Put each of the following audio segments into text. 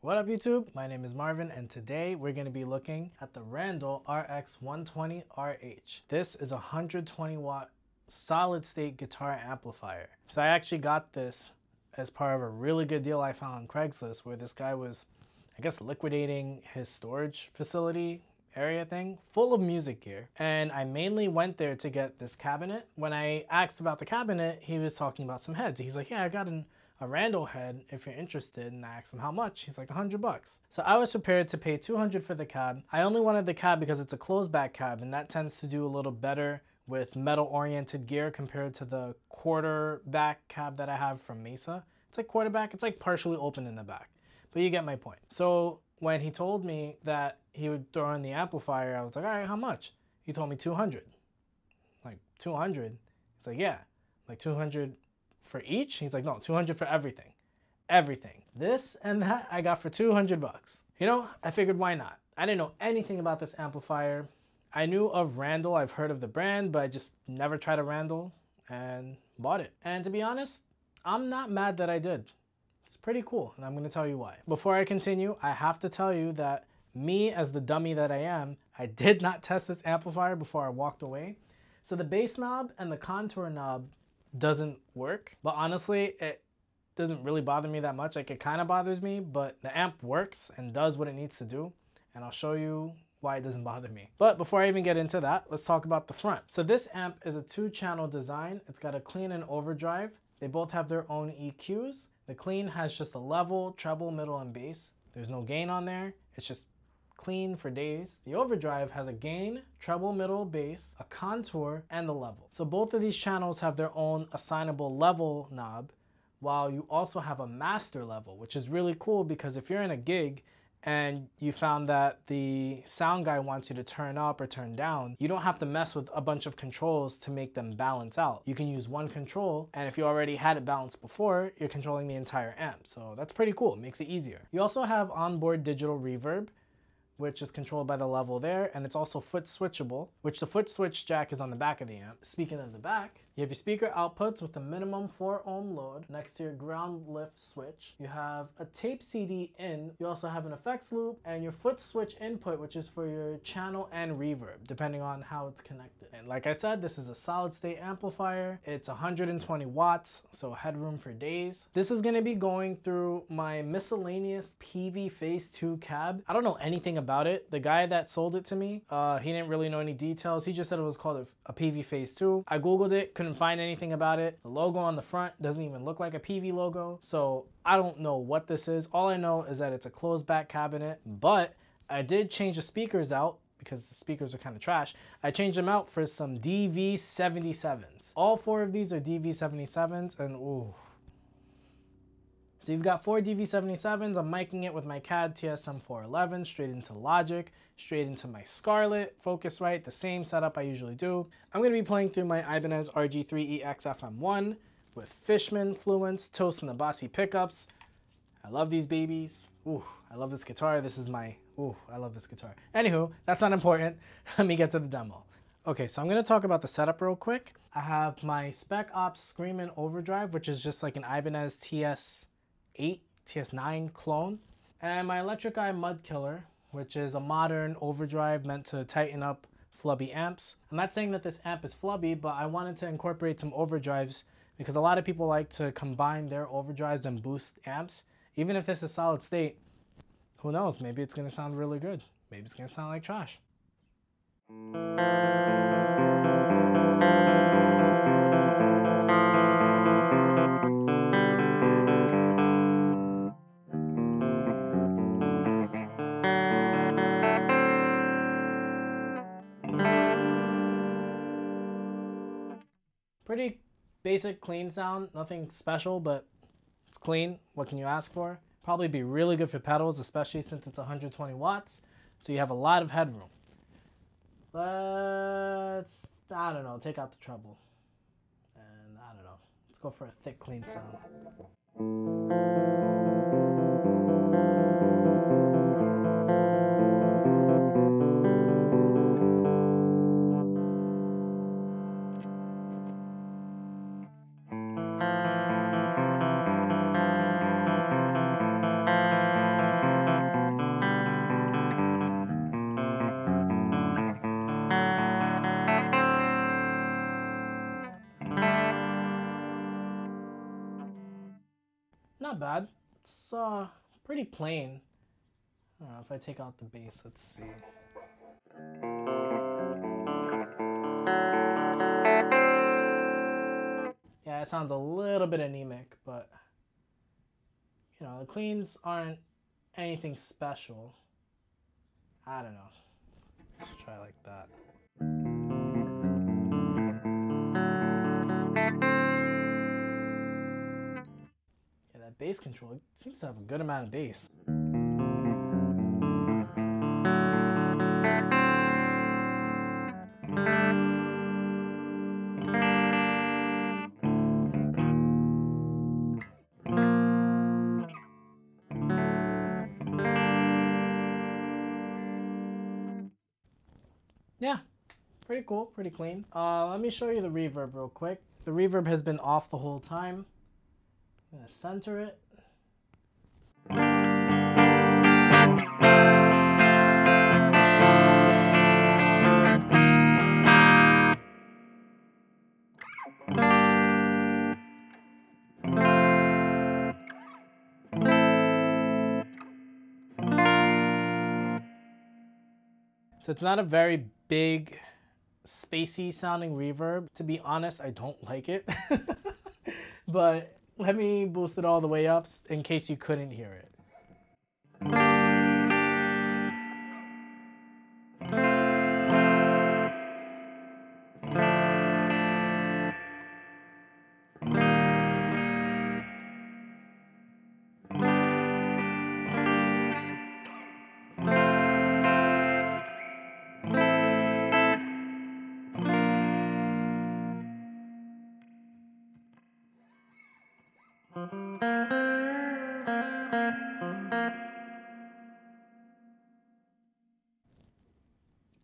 What up YouTube? My name is Marvin and today we're going to be looking at the Randall RX120RH. This is a 120 watt solid state guitar amplifier. So I actually got this as part of a really good deal I found on Craigslist where this guy was, I guess, liquidating his storage facility area thing full of music gear. And I mainly went there to get this cabinet. When I asked about the cabinet, he was talking about some heads. He's like, yeah, I got a Randall head if you're interested, and I asked him how much. He's like $100. So I was prepared to pay $200 for the cab. I only wanted the cab because it's a closed back cab and that tends to do a little better with metal oriented gear compared to the quarter back cab that I have from Mesa. It's like quarterback, it's like partially open in the back, but you get my point. So when he told me that he would throw in the amplifier, I was like, all right, how much? He told me 200. Like 200? He's like, yeah, like 200 for each? He's like, no, 200 for everything. Everything. This and that I got for $200. You know, I figured why not? I didn't know anything about this amplifier. I knew of Randall, I've heard of the brand, but I just never tried a Randall and bought it. And to be honest, I'm not mad that I did. It's pretty cool, and I'm gonna tell you why. Before I continue, I have to tell you that me, as the dummy that I am, I did not test this amplifier before I walked away. So the bass knob and the contour knob doesn't work, but honestly it doesn't really bother me that much. Like, it kind of bothers me, but the amp works and does what it needs to do, and I'll show you why it doesn't bother me. But before I even get into that, let's talk about the front. So this amp is a 2-channel design. It's got a clean and overdrive. They both have their own EQs. The clean has just a level, treble, middle, and bass. There's no gain on there. It's just clean for days. The overdrive has a gain, treble, middle, bass, a contour, and a level. So both of these channels have their own assignable level knob, while you also have a master level, which is really cool because if you're in a gig and you found that the sound guy wants you to turn up or turn down, you don't have to mess with a bunch of controls to make them balance out. You can use one control, and if you already had it balanced before, you're controlling the entire amp. So that's pretty cool, it makes it easier. You also have onboard digital reverb, which is controlled by the level there, and it's also foot switchable, which the foot switch jack is on the back of the amp. Speaking of the back, you have your speaker outputs with a minimum 4 ohm load next to your ground lift switch. You have a tape CD in. You also have an effects loop and your foot switch input, which is for your channel and reverb, depending on how it's connected. And like I said, this is a solid state amplifier. It's 120 watts, so headroom for days. This is gonna be going through my miscellaneous Peavey Phase II cab. I don't know anything about it. The guy that sold it to me, he didn't really know any details. He just said it was called a Peavey Phase II. I Googled it, couldn't find anything about it. The logo on the front doesn't even look like a Peavey logo. So I don't know what this is. All I know is that it's a closed back cabinet, but I did change the speakers out because the speakers are kind of trash. I changed them out for some DV77s. All 4 of these are DV77s, and ooh. So you've got 4 DV77s. I'm micing it with my CAD TSM411 straight into Logic, straight into my Scarlett, Focusrite, the same setup I usually do. I'm going to be playing through my Ibanez RG3EXFM1 with Fishman Fluence Tosin Abasi pickups. I love these babies. Ooh, I love this guitar. This is my, ooh, I love this guitar. Anywho, that's not important. Let me get to the demo. Okay, so I'm going to talk about the setup real quick. I have my Spec Ops Screamin Overdrive, which is just like an Ibanez TS9 clone, and my Electric Eye Mud Killer, which is a modern overdrive meant to tighten up flubby amps. I'm not saying that this amp is flubby, but I wanted to incorporate some overdrives because a lot of people like to combine their overdrives and boost amps. Even if this is solid state, who knows, maybe it's gonna sound really good. Maybe it's gonna sound like trash. Pretty basic, clean sound, nothing special, but it's clean. What can you ask for? Probably be really good for pedals, especially since it's 120 watts, so you have a lot of headroom. Let's, I don't know, take out the treble. And I don't know, let's go for a thick, clean sound. not bad. It's pretty plain. I don't know if I take out the bass, let's see. Yeah, it sounds a little bit anemic, but you know, the cleans aren't anything special. I don't know. Let's try like that. Yeah, that bass control seems to have a good amount of bass. Yeah, pretty cool, pretty clean. Let me show you the reverb real quick. The reverb has been off the whole time. I'm gonna center it. So it's not a very big, spacey sounding reverb. To be honest, I don't like it. But let me boost it all the way up in case you couldn't hear it.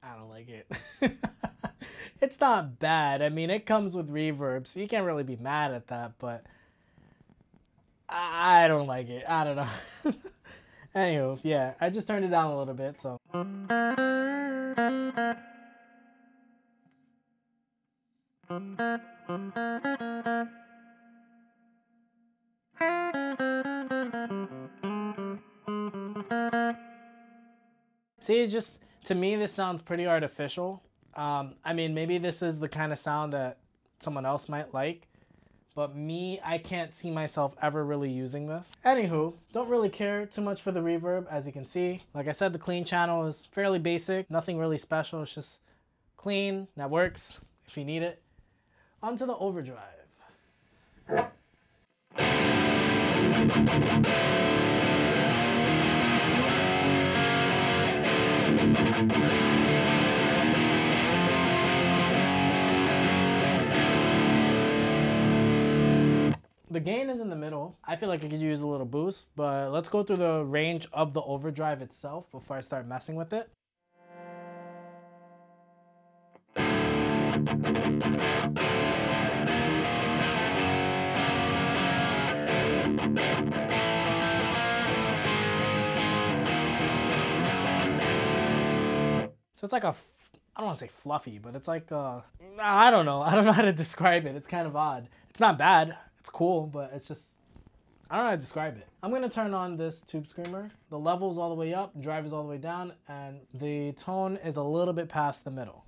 I don't like it. It's not bad. I mean, it comes with reverb, so you can't really be mad at that, but I don't like it. I don't know. Anywho, yeah, I just turned it down a little bit, so. See, it just, to me, this sounds pretty artificial. I mean, maybe this is the kind of sound that someone else might like, but me, I can't see myself ever really using this. Anywho, don't really care too much for the reverb, as you can see. Like I said, the clean channel is fairly basic, nothing really special. It's just clean, that works if you need it. Onto the overdrive. The gain is in the middle. I feel like I could use a little boost, but let's go through the range of the overdrive itself before I start messing with it. So it's like a, I don't want to say fluffy, but it's like a, I don't know how to describe it. It's kind of odd. It's not bad. It's cool, but it's just, I don't know how to describe it. I'm going to turn on this tube screamer. The level's all the way up, drive is all the way down, and the tone is a little bit past the middle.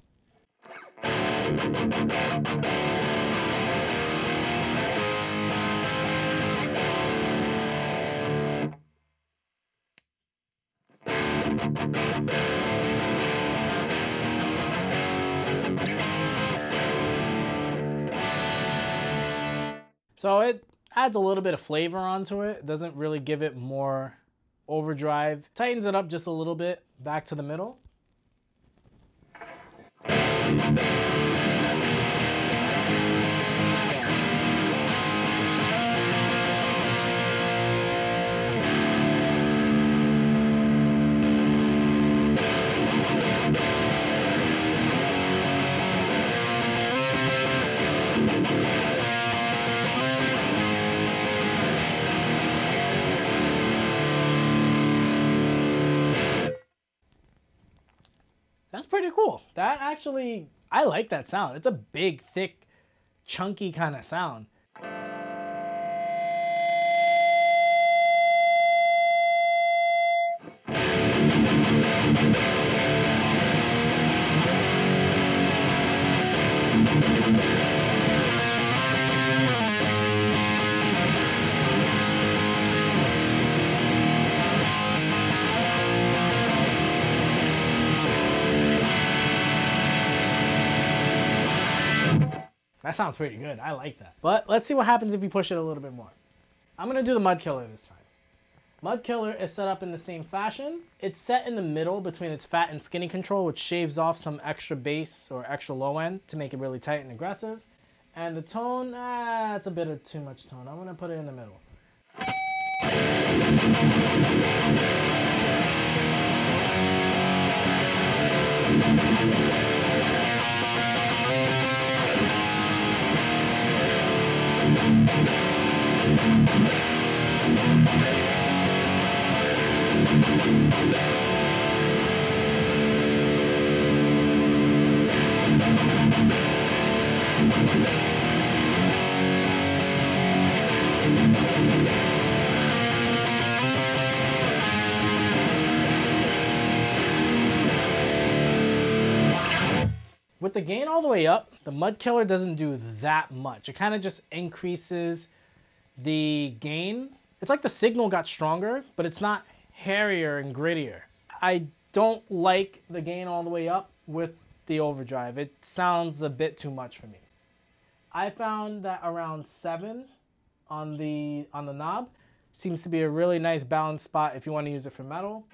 So it adds a little bit of flavor onto it. It doesn't really give it more overdrive. Tightens it up just a little bit back to the middle. That's pretty cool. That actually, I like that sound. It's a big, thick, chunky kind of sound. That sounds pretty good. I like that. But let's see what happens if you push it a little bit more. I'm gonna do the Mud Killer this time. Mud Killer is set up in the same fashion. It's set in the middle between its fat and skinny control, which shaves off some extra bass or extra low end to make it really tight and aggressive. And the tone, it's a bit of too much tone. I'm gonna put it in the middle. With the gain all the way up, the Mud Killer doesn't do that much. It kind of just increases the gain. It's like the signal got stronger, but it's not hairier and grittier. I don't like the gain all the way up with the overdrive. It sounds a bit too much for me. I found that around 7 on the knob seems to be a really nice balance spot if you want to use it for metal.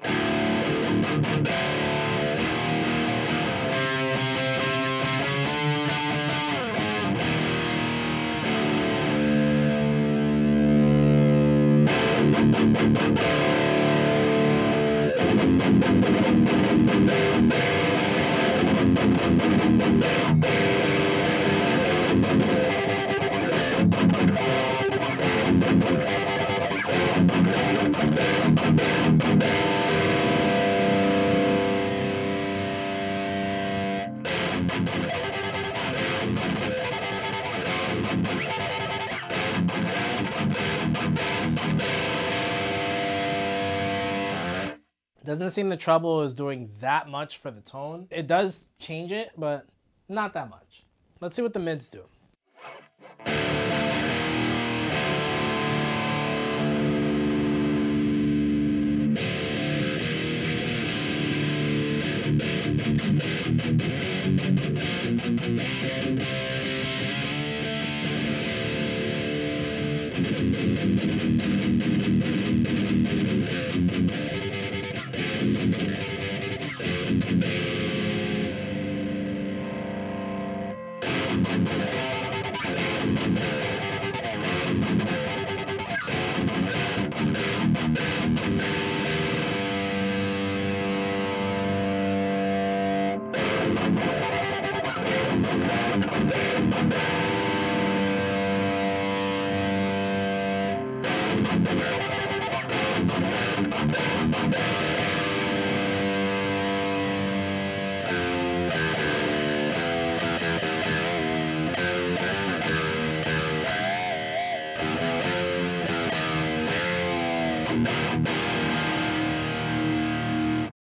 Doesn't seem the treble is doing that much for the tone. It does change it, but not that much. Let's see what the mids do.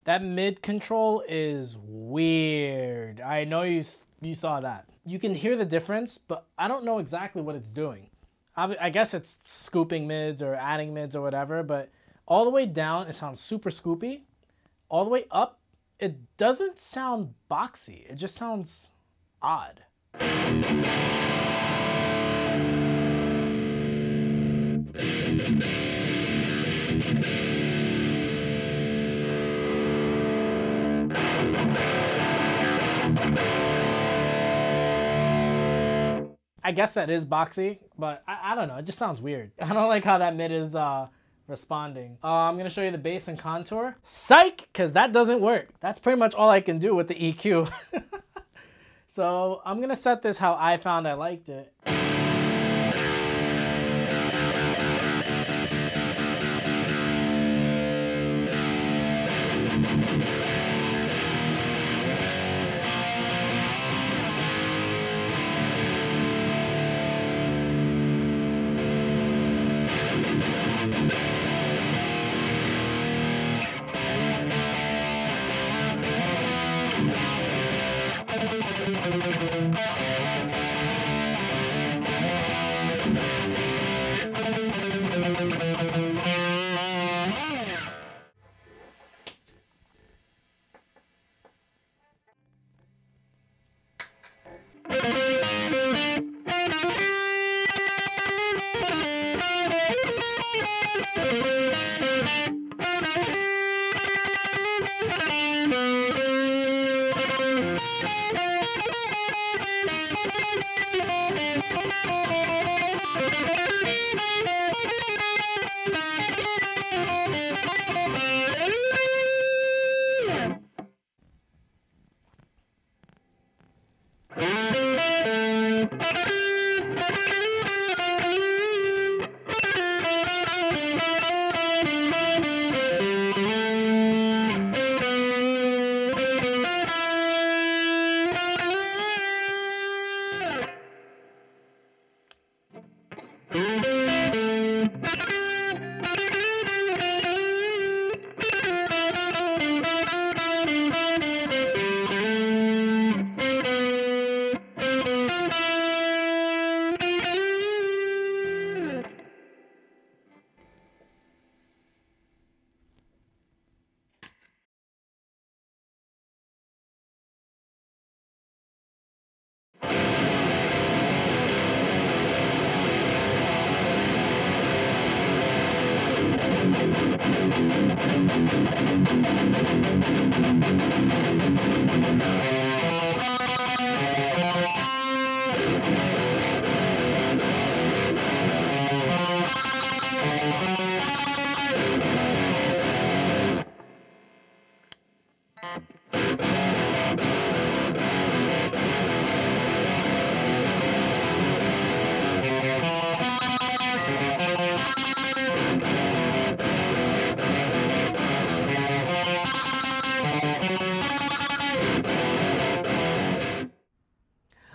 That mid control is weird. I know you saw that. You can hear the difference, but I don't know exactly what it's doing. I guess it's scooping mids or adding mids or whatever, but all the way down, it sounds super scoopy. All the way up, it doesn't sound boxy. It just sounds odd. I guess that is boxy, but I don't know. It just sounds weird. I don't like how that mid is responding. I'm going to show you the bass and contour. Psych! Because that doesn't work. That's pretty much all I can do with the EQ. So I'm going to set this how I found I liked it.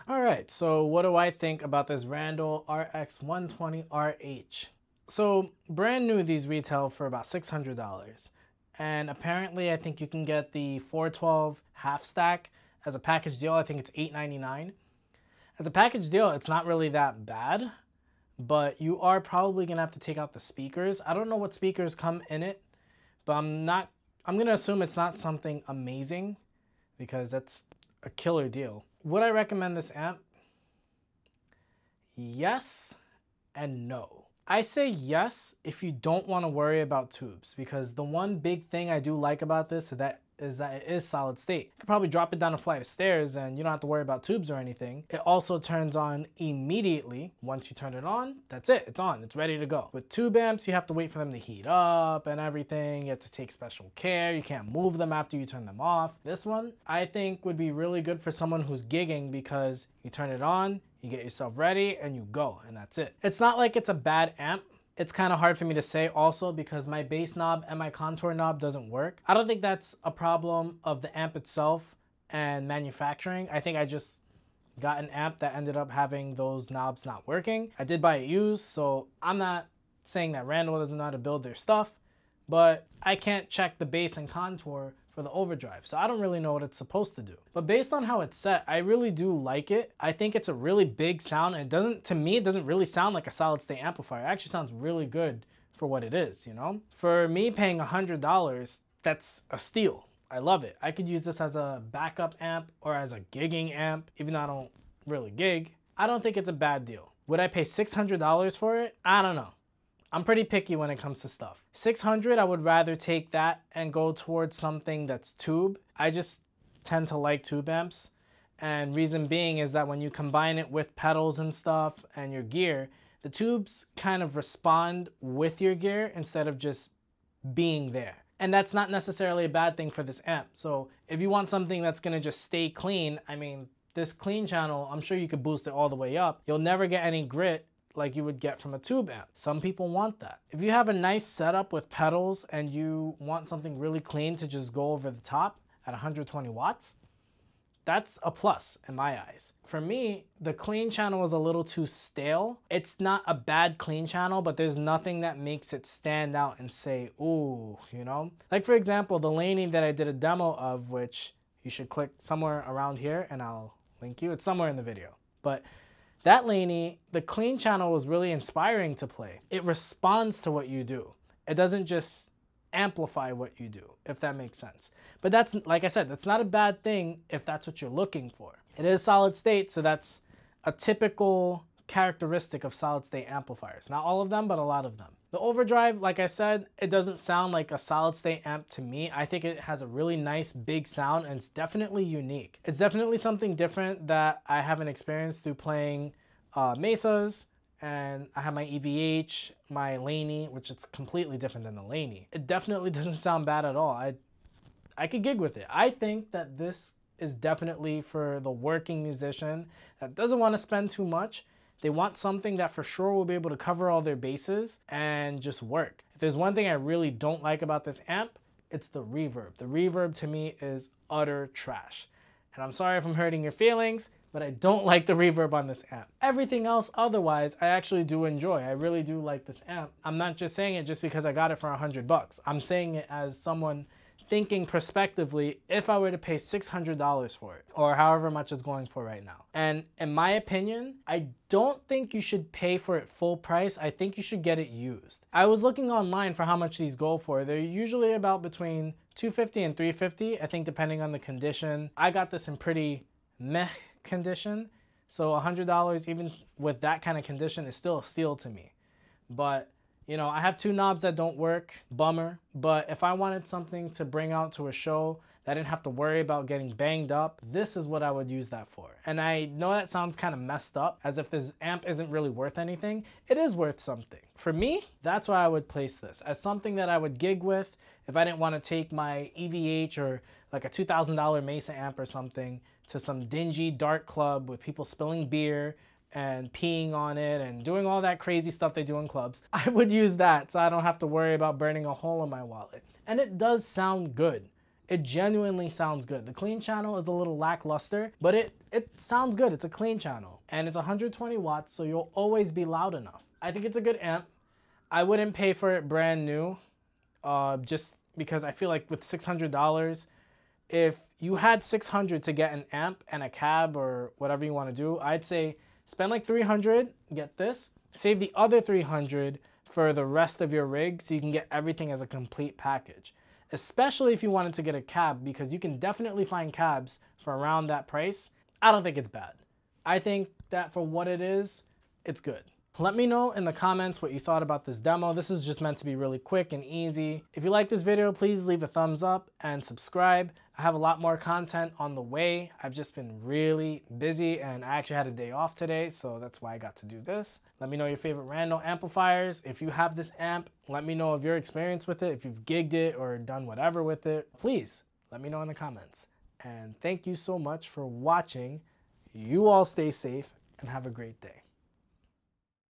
Alright, so what do I think about this Randall RX120RH? So brand new, these retail for about $600. And apparently I think you can get the 412 half stack as a package deal. I think it's $8.99. As a package deal, it's not really that bad, but you are probably gonna have to take out the speakers. I don't know what speakers come in it, but I'm gonna assume it's not something amazing because that's a killer deal. Would I recommend this amp? Yes and no. I say yes if you don't want to worry about tubes, because the one big thing I do like about this is that it is solid state. You could probably drop it down a flight of stairs and you don't have to worry about tubes or anything. It also turns on immediately. Once you turn it on, that's it. It's on. It's ready to go. With tube amps, you have to wait for them to heat up and everything. You have to take special care. You can't move them after you turn them off. This one, I think, would be really good for someone who's gigging, because you turn it on, you get yourself ready, and you go, and that's it. It's not like it's a bad amp. It's kind of hard for me to say also because my bass knob and my contour knob doesn't work. I don't think that's a problem of the amp itself and manufacturing. I think I just got an amp that ended up having those knobs not working. I did buy it used, so I'm not saying that Randall doesn't know how to build their stuff, but I can't check the bass and contour for the overdrive, so I don't really know what it's supposed to do. But based on how it's set, I really do like it. I think it's a really big sound, and to me, it doesn't really sound like a solid state amplifier. It actually sounds really good for what it is, you know? For me paying $100, that's a steal. I love it. I could use this as a backup amp or as a gigging amp, even though I don't really gig. I don't think it's a bad deal. Would I pay $600 for it? I don't know. I'm pretty picky when it comes to stuff. $600, I would rather take that and go towards something that's tube. I just tend to like tube amps. And reason being is that when you combine it with pedals and stuff and your gear, the tubes kind of respond with your gear instead of just being there. And that's not necessarily a bad thing for this amp. So if you want something that's gonna just stay clean, I mean, this clean channel, I'm sure you could boost it all the way up. You'll never get any grit like you would get from a tube amp. Some people want that. If you have a nice setup with pedals and you want something really clean to just go over the top at 120 watts, that's a plus in my eyes. For me, the clean channel is a little too stale. It's not a bad clean channel, but there's nothing that makes it stand out and say, ooh, you know? Like for example, the Laney that I did a demo of, which you should click somewhere around here and I'll link you. It's somewhere in the video. But that Laney, the clean channel was really inspiring to play. It responds to what you do. It doesn't just amplify what you do, if that makes sense. But that's, like I said, that's not a bad thing if that's what you're looking for. It is solid state, so that's a typical characteristic of solid state amplifiers. Not all of them, but a lot of them. The overdrive, like I said, it doesn't sound like a solid state amp to me. I think it has a really nice big sound and it's definitely unique. It's definitely something different that I haven't experienced through playing mesas and I have my EVH, my Laney, which it's completely different than the Laney. It definitely doesn't sound bad at all. I could gig with it. I think that this is definitely for the working musician that doesn't want to spend too much. They want something that for sure will be able to cover all their bases and just work. If there's one thing I really don't like about this amp, it's the reverb. The reverb to me is utter trash. And I'm sorry if I'm hurting your feelings, but I don't like the reverb on this amp. Everything else otherwise, I actually do enjoy. I really do like this amp. I'm not just saying it just because I got it for $100. I'm saying it as someone thinking prospectively, if I were to pay $600 for it, or however much it's going for right now. And in my opinion, I don't think you should pay for it full price. I think you should get it used. I was looking online for how much these go for. They're usually about between $250 and $350, I think, depending on the condition. I got this in pretty meh condition, so $100 even with that kind of condition is still a steal to me. But you know, I have two knobs that don't work, bummer, but if I wanted something to bring out to a show that I didn't have to worry about getting banged up, this is what I would use that for. And I know that sounds kind of messed up, as if this amp isn't really worth anything. It is worth something. For me, that's why I would place this, as something that I would gig with if I didn't want to take my EVH or like a $2,000 Mesa amp or something to some dingy dark club with people spilling beer and peeing on it and doing all that crazy stuff they do in clubs. I would use that so I don't have to worry about burning a hole in my wallet. And it does sound good. It genuinely sounds good. The clean channel is a little lackluster, but it sounds good. It's a clean channel and it's 120 watts, so you'll always be loud enough. I think it's a good amp. I wouldn't pay for it brand new, just because I feel like with $600, if you had $600 to get an amp and a cab or whatever you want to do, I'd say spend like $300, get this, save the other $300 for the rest of your rig so you can get everything as a complete package. Especially if you wanted to get a cab, because you can definitely find cabs for around that price. I don't think it's bad. I think that for what it is, it's good. Let me know in the comments what you thought about this demo. This is just meant to be really quick and easy. If you like this video, please leave a thumbs up and subscribe. I have a lot more content on the way. I've just been really busy and I actually had a day off today, so that's why I got to do this. Let me know your favorite Randall amplifiers. If you have this amp, let me know of your experience with it. If you've gigged it or done whatever with it, please let me know in the comments. And thank you so much for watching. You all stay safe and have a great day.